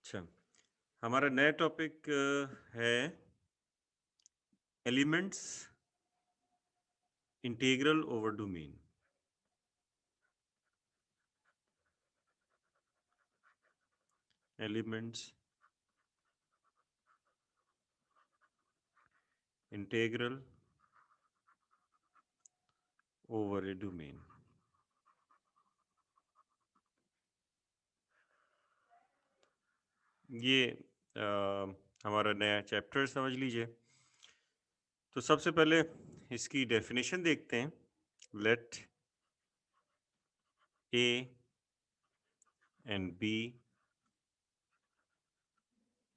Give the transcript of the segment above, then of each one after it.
अच्छा, हमारा नया टॉपिक है elements integral over domain. Elements integral over a domain. ये हमारा नया चैप्टर समझ लीजिए। तो सबसे पहले इसकी डेफिनेशन देखते हैं। Let a and b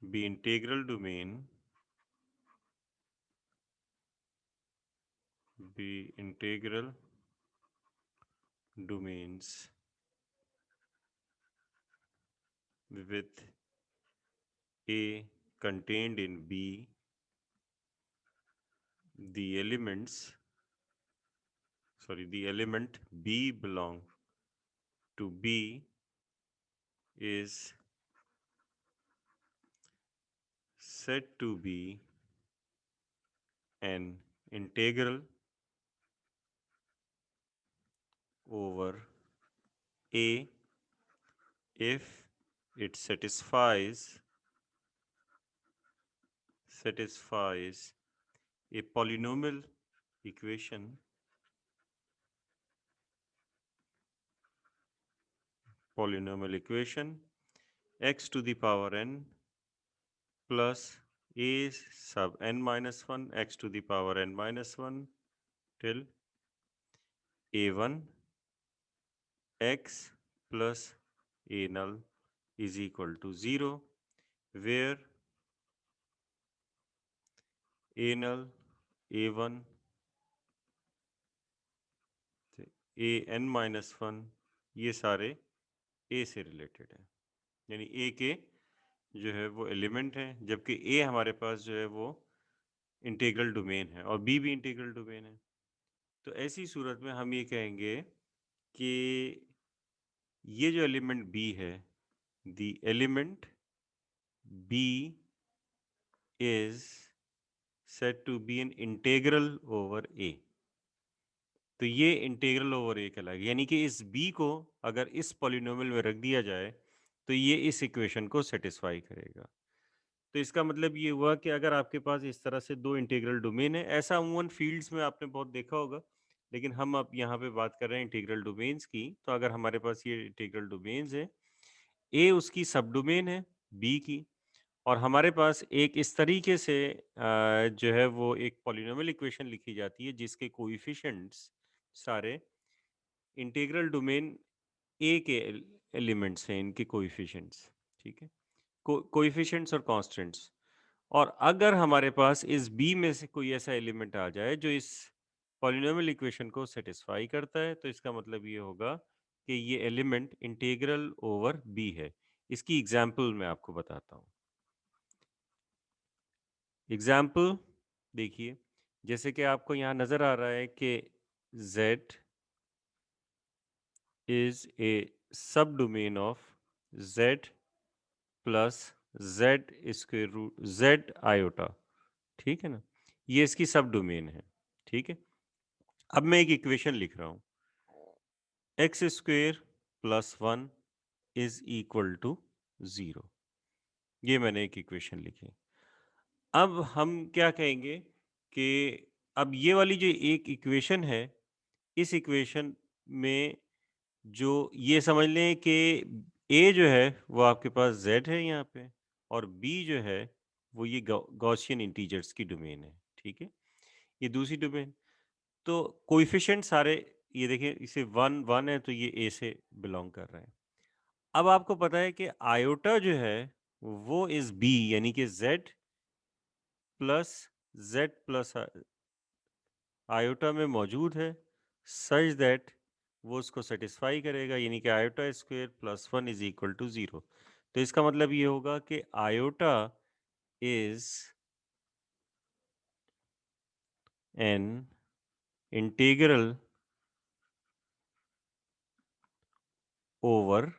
integral domain be integral domains with A contained in B, the element B belong to B is said to be an integral over A if it satisfies a polynomial equation x to the power n plus a sub n minus 1 x to the power n minus 1 till a1 x plus a null is equal to 0, where a null, a1, a n minus 1 ये सारे a से related हैं, यानी a के जो है वो element हैं, जबकि a हमारे पास जो है वो इंटीग्रल डोमेन है और b भी इंटीग्रल डोमेन है। तो ऐसी सूरत में हम ये कहेंगे कि ये जो एलिमेंट b है, the element b is said to be an integral over a। तो ये इंटीग्रल ओवर ए कहलाएगा, यानी कि इस b को अगर इस पॉलिनोमियल में रख दिया जाए तो ये इस इक्वेशन को सेटिस्फाई करेगा। तो इसका मतलब ये हुआ कि अगर आपके पास इस तरह से दो इंटीग्रल डोमेन है, ऐसा अमूमन फील्ड्स में आपने बहुत देखा होगा, लेकिन हम अब यहाँ पे बात कर रहे हैं इंटीग्रल डोमेन्स की। तो अगर हमारे पास ये इंटीग्रल डोमेन्स है, ए उसकी सब डोमेन है बी की, और हमारे पास एक इस तरीके से जो है वो एक पॉलिनोमियल इक्वेशन लिखी जाती है जिसके कोएफिशिएंट्स सारे इंटीग्रल डोमेन ए के एलिमेंट्स हैं, इनके कोएफिशिएंट्स, ठीक है, कोएफिशिएंट्स और कांस्टेंट्स। और अगर हमारे पास इस बी में से कोई ऐसा एलिमेंट आ जाए जो इस पॉलिनोमियल इक्वेशन को सेटिस्फाई करता है, तो इसका मतलब ये होगा कि ये एलिमेंट इंटीग्रल ओवर बी है। इसकी एग्जाम्पल मैं आपको बताता हूँ। एग्जाम्पल देखिए, जैसे कि आपको यहाँ नज़र आ रहा है कि z is a sub domain of z plus z square root z iota, ठीक है ना, ये इसकी सब डोमेन है, ठीक है। अब मैं एक इक्वेशन लिख रहा हूँ, x square plus 1 is equal to 0। ये मैंने एक इक्वेशन लिखी। अब हम क्या कहेंगे कि अब ये वाली जो एक इक्वेशन है, इस इक्वेशन में जो ये समझ लें कि ए जो है वो आपके पास z है यहाँ पे, और b जो है वो ये गॉसियन इंटीजर्स की डोमेन है, ठीक है। ये दूसरी डोमेन, तो कोएफिशिएंट सारे ये देखिए, इसे 1 1 है तो ये ए से बिलोंग कर रहे हैं। अब आपको पता है कि आयोटा जो है वो इस बी यानी कि z प्लस आयोटा में मौजूद है, सच दैट वो उसको सेटिस्फाई करेगा, यानी कि iota square plus 1 is equal to 0। तो इसका मतलब ये होगा कि iota is an integral over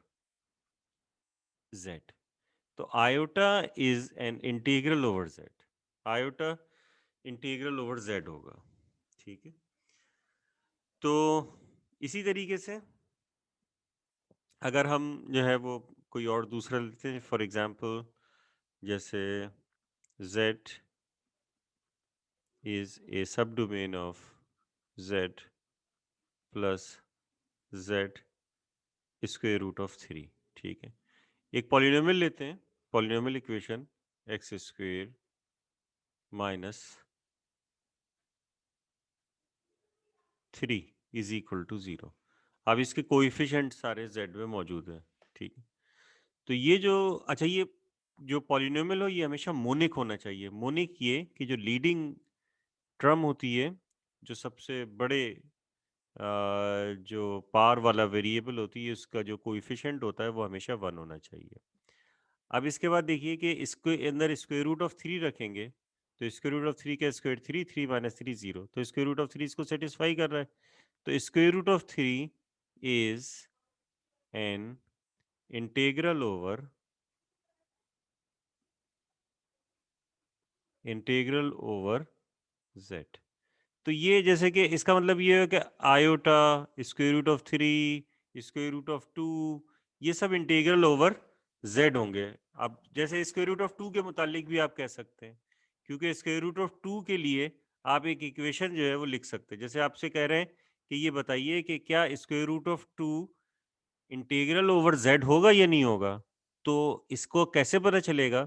z। तो iota is an integral over z, iota integral over z होगा, ठीक है। तो इसी तरीके से अगर हम जो है वो कोई और दूसरा लेते हैं, फॉर एग्जांपल जैसे z is a sub domain of z plus z square root of 3, ठीक है। एक पॉलिनोमियल लेते हैं, polynomial equation x square minus 3 is equal to 0। अब इसके कोएफिशिएंट सारे z में मौजूद हैं, ठीक है। तो ये जो अच्छा ये जो पॉलिनोमियल हो ये हमेशा मोनिक होना चाहिए। मोनिक ये कि जो लीडिंग टर्म होती है, जो सबसे बड़े जो पार वाला वेरिएबल होती है उसका जो कोएफिशिएंट होता है वो हमेशा 1 होना चाहिए। अब इसके बाद देखिए कि इसके अंदर स्क्वायर रूट ऑफ 3 रखेंगे, तो स्क्वायर रूट ऑफ 3 का स्क्वायर 3, 3 माइनस 3 0, तो स्क्वायर रूट ऑफ 3 इसको सेटिस्फाई कर रहा है। तो square root of 3 is an integral over z। तो ये जैसे कि इसका मतलब ये है कि iota, square root of 3, square root of 2, ये सब इंटीग्रल ओवर z होंगे। अब जैसे स्क्वायर रूट ऑफ 2 के मुतालिक भी आप कह सकते हैं, क्योंकि स्क्वायर रूट ऑफ 2 के लिए आप एक इक्वेशन जो है वो लिख सकते हैं। जैसे आपसे कह रहे हैं कि ये बताइए कि क्या square root of 2 integral over z होगा या नहीं होगा। तो इसको कैसे पता चलेगा?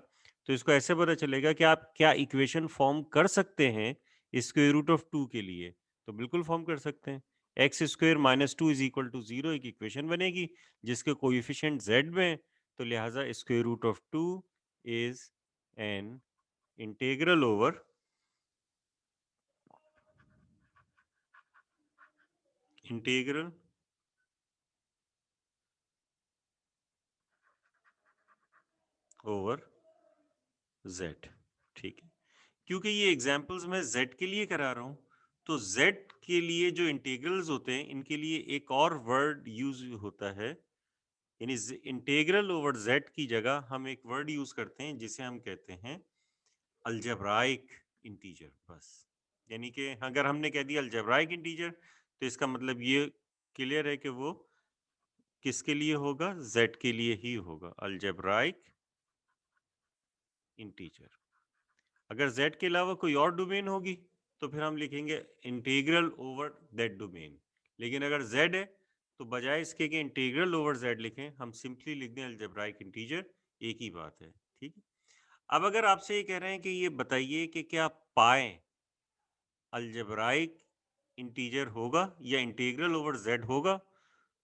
तो इसको ऐसे पता चलेगा कि आप क्या इक्वेशन फॉर्म कर सकते हैं स्क्वायर रूट ऑफ 2 के लिए। तो बिल्कुल फॉर्म कर सकते हैं। X square minus 2 is equal to 0 एक इक्वेशन बनेगी जिसके कोएफिशिएंट z में हैं। तो लिहाजा square root of 2 is an integral integral over z, ठीक है। क्योंकि ये एग्जाम्पल्स मैं z के लिए करा रहा हूँ, तो z के लिए जो इंटीग्रल्स होते हैं इनके लिए एक और वर्ड यूज होता है। यानी इंटीग्रल ओवर z की जगह हम एक वर्ड यूज करते हैं जिसे हम कहते हैं अलजेब्राइक इंटीजर, बस। यानी कि अगर हमने कह दिया अलजेब्राइक इंटीजर तो इसका मतलब ये क्लियर है कि वो किसके लिए होगा, z के लिए ही होगा, अलजेब्राइक इंटीजर। अगर z के अलावा कोई और डोमेन होगी तो फिर हम लिखेंगे इंटीग्रल ओवर दैट डोमेन। लेकिन अगर z है तो बजाय इसके कि इंटीग्रल ओवर z लिखें, हम सिंपली लिख दें अलजेब्राइक इंटीजर, एक ही बात है, ठीक है। अब अगर आपसे ये कह रहे हैं कि ये बताइए कि क्या पाए अलजेब्राइक इंटीजर होगा या इंटीग्रल ओवर z होगा,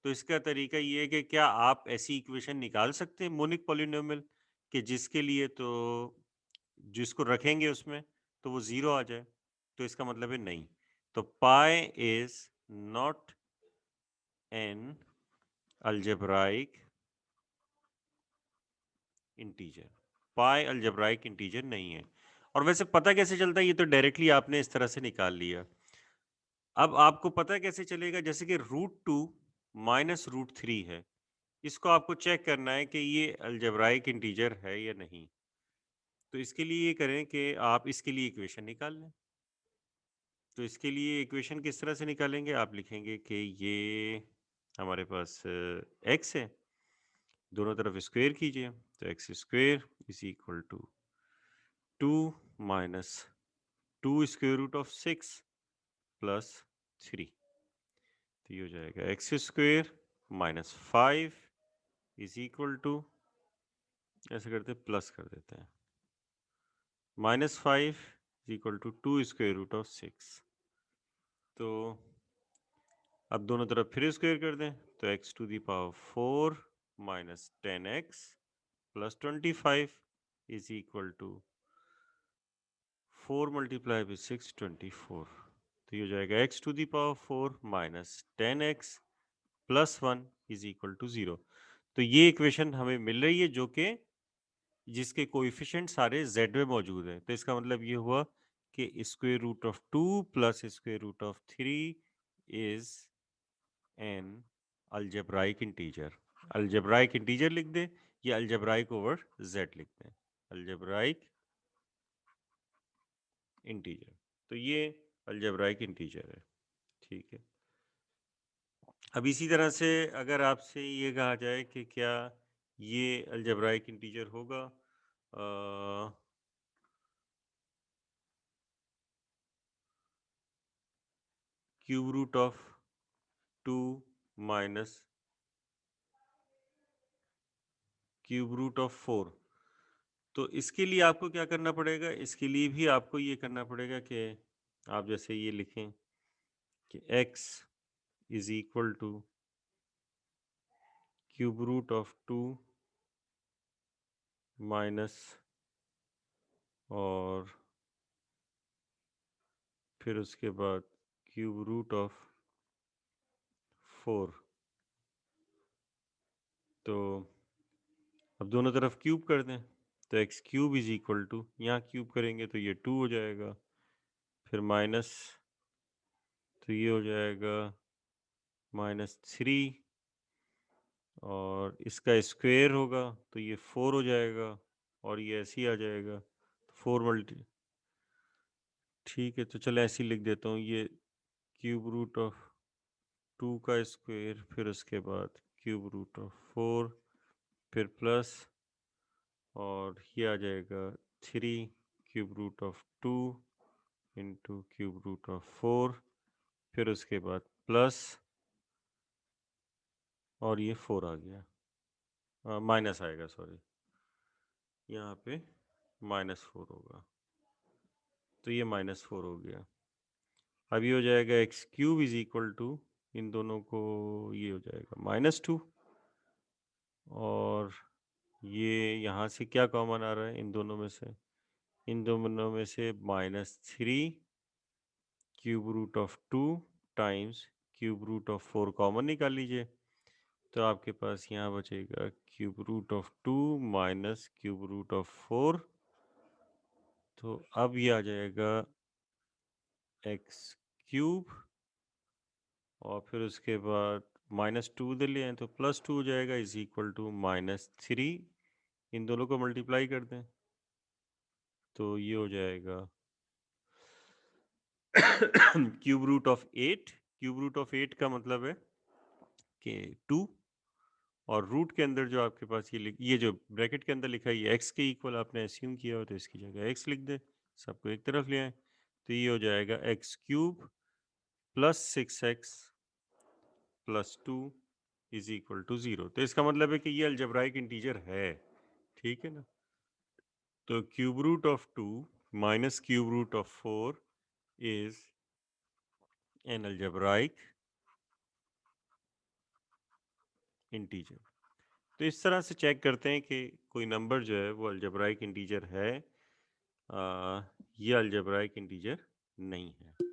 तो इसका तरीका ये है कि क्या आप ऐसी इक्वेशन निकाल सकते हैं मोनिक पॉलिनोमियल कि जिसके लिए तो जिसको रखेंगे उसमें तो वो ज़ीरो आ जाए। तो इसका मतलब है नहीं। तो pi is not an algebraic integer, pi algebraic integer नहीं है। और वैसे पता कैसे चलता है, ये तो डायरेक्टली आपने इस तरह से निकाल लिया। अब आपको पता कैसे चलेगा, जैसे कि √2 माइनस √3 है, इसको आपको चेक करना है कि ये अलजेब्राइक इंटीजर है या नहीं। तो इसके लिए ये करें कि आप इसके लिए इक्वेशन निकाल लें। तो इसके लिए इक्वेशन किस तरह से निकालेंगे, आप लिखेंगे कि ये हमारे पास x है, दोनों तरफ स्क्वायर कीजिए, तो x square is equal to 2 minus 2 square root of 6 plus 3। तो ये हो जाएगा x square minus 5 is equal to, ऐसे करते प्लस कर देते हैं, minus 5 is equal to 2 square root of 6। तो अब दोनों तरफ फिर स्क्वायर कर दें, तो x to the power 4 minus 10x plus 25 is equal to 4 multiply by 6 24। तो ये हो जाएगा x to the power 4 minus 10x plus 1 is equal to 0। तो ये इक्वेशन हमें मिल रही है जो कि जिसके कोएफिशिएंट सारे z में मौजूद है। तो इसका मतलब ये हुआ कि square root of 2 plus square root of 3 is an algebraic integer. Algebraic integer लिख दें ये अलजेब्राइक ओवर z लिखते हैं, अलजेब्राइक इंटीजर। तो ये अलजेब्राइक इंटीजर है, ठीक है। अब इसी तरह से अगर आपसे ये कहा जाए कि क्या ये अलजेब्राइक इंटीजर होगा, cube root of 2 minus cube root of 4, तो इसके लिए आपको क्या करना पड़ेगा? इसके लिए भी आपको ये करना पड़ेगा कि आप जैसे ये लिखें कि x is equal to cube root of 2 minus और फिर उसके बाद क्यूब रूट ऑफ 4। तो अब दोनों तरफ क्यूब कर दें, तो x cube is equal to, यहाँ क्यूब करेंगे तो ये 2 हो जाएगा, फिर माइनस, तो ये हो जाएगा -3, और इसका स्क्वायर होगा तो ये 4 हो जाएगा, और ये ऐसे ही आ जाएगा, 4 मल्टी, ठीक है। तो चलो ऐसे ही लिख देता हूँ, ये क्यूब रूट ऑफ 2 का स्क्वायर, फिर उसके बाद क्यूब रूट ऑफ 4, फिर प्लस, और ये आ जाएगा 3 cube root of 2 into cube root of 4, फिर उसके बाद प्लस, और ये 4 आ गया, माइनस आएगा, सॉरी, यहाँ पे -4 होगा, तो ये -4 हो गया। अब ये हो जाएगा x cube is equal to, इन दोनों को ये हो जाएगा -2, और ये यहाँ से क्या कॉमन आ रहा है इन दोनों में से? इन दोनों में से -3 cube root of 2 times cube root of 4 common निकाल लीजिए, तो आपके पास यहाँ बचेगा cube root of 2 minus cube root of 4। तो अब ये आ जाएगा एक्स क्यूब, और फिर उसके बाद -2 इधर ले आए तो +2 हो जाएगा, इज इक्वल टू -3। इन दोनों को मल्टीप्लाई कर दें तो ये हो जाएगा cube root of 8। Cube root of 8 का मतलब है कि 2, और रूट के अंदर जो आपके पास ये जो ब्रैकेट के अंदर लिखा है ये x के इक्वल आपने एस्यूम किया हो, तो इसकी जगह x लिख दे, सबको एक तरफ ले आए, तो ये हो जाएगा x cube plus 6x plus 2 is equal to 0। तो इसका मतलब है कि ये अलजेब्राइक इंटीजर है, ठीक है ना। तो cube root of 2 minus cube root of 4 is an algebraic integer. तो इस तरह से चेक करते हैं कि कोई नंबर जो है वो अलजेब्राइक इंटीजर है, ये अलजेब्राइक इंटीजर नहीं है।